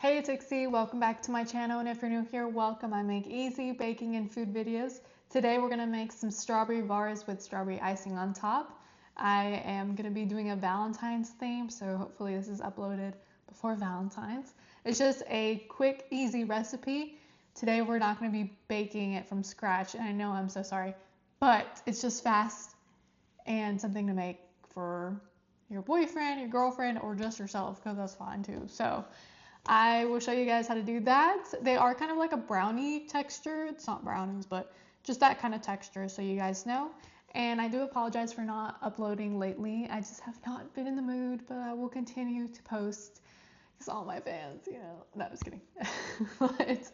Hey, it's Icing. Welcome back to my channel, and if you're new here, welcome. I make easy baking and food videos. Today we're gonna make some strawberry bars with strawberry icing on top. I am gonna be doing a Valentine's theme, so hopefully this is uploaded before Valentine's. It's just a quick, easy recipe. Today we're not gonna be baking it from scratch, and I know I'm so sorry, but it's just fast and something to make for your boyfriend, your girlfriend, or just yourself, because that's fine too. So I will show you guys how to do that. They are kind of like a brownie texture. It's not brownies, but just that kind of texture, so you guys know. And I do apologize for not uploading lately. I just have not been in the mood, but I will continue to post because all my fans, no, I'm just kidding. But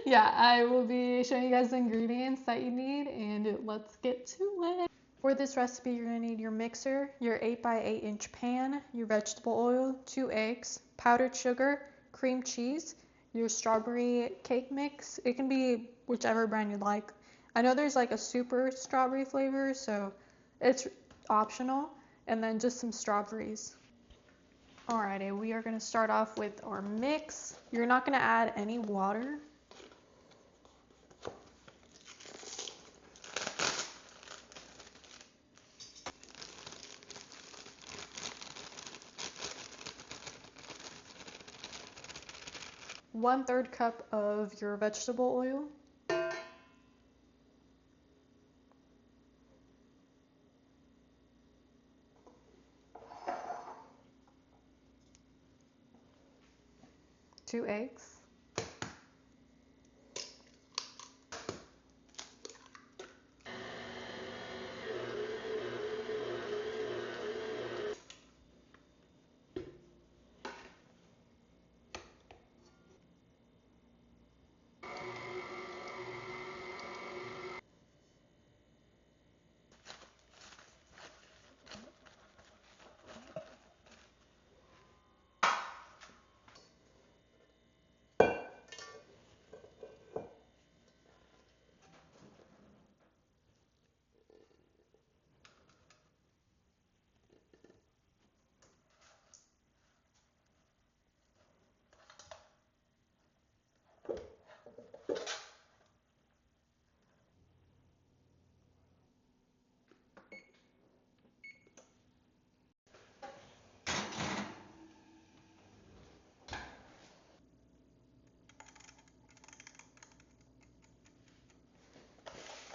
yeah, I will be showing you guys the ingredients that you need, and let's get to it. For this recipe, you're going to need your mixer, your 8x8 inch pan, your vegetable oil, 2 eggs, powdered sugar, cream cheese, your strawberry cake mix. It can be whichever brand you like. I know there's like a super strawberry flavor, so it's optional. And then just some strawberries. Alrighty, we are going to start off with our mix. You're not going to add any water. One-third cup of your vegetable oil. Two eggs.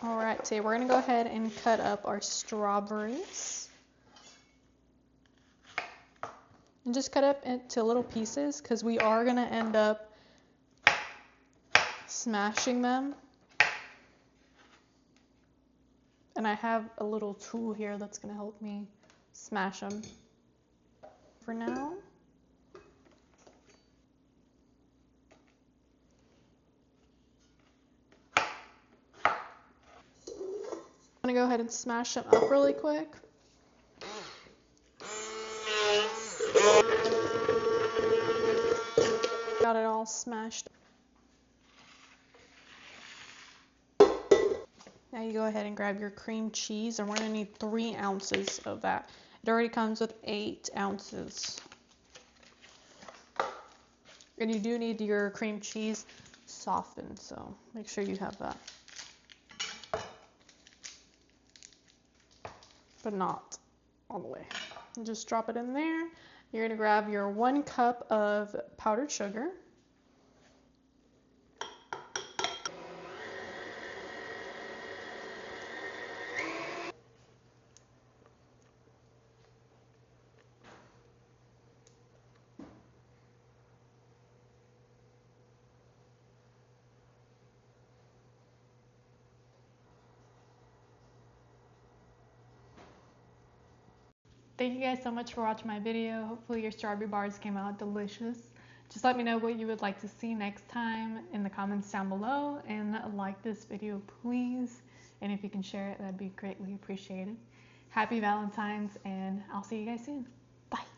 Alright, so we're going to go ahead and cut up our strawberries. And just cut up into little pieces because we are going to end up smashing them. And I have a little tool here that's going to help me smash them. For now, I'm going to go ahead and smash them up really quick. Got it all smashed. Now you go ahead and grab your cream cheese, and we're going to need 3 ounces of that. It already comes with 8 ounces. And you do need your cream cheese softened, so make sure you have that. But not all the way. And just drop it in there. You're going to grab your 1 cup of powdered sugar. Thank you guys so much for watching my video. Hopefully your strawberry bars came out delicious. Just let me know what you would like to see next time in the comments down below, and like this video please. And if you can share it, that'd be greatly appreciated. Happy Valentine's, and I'll see you guys soon. Bye.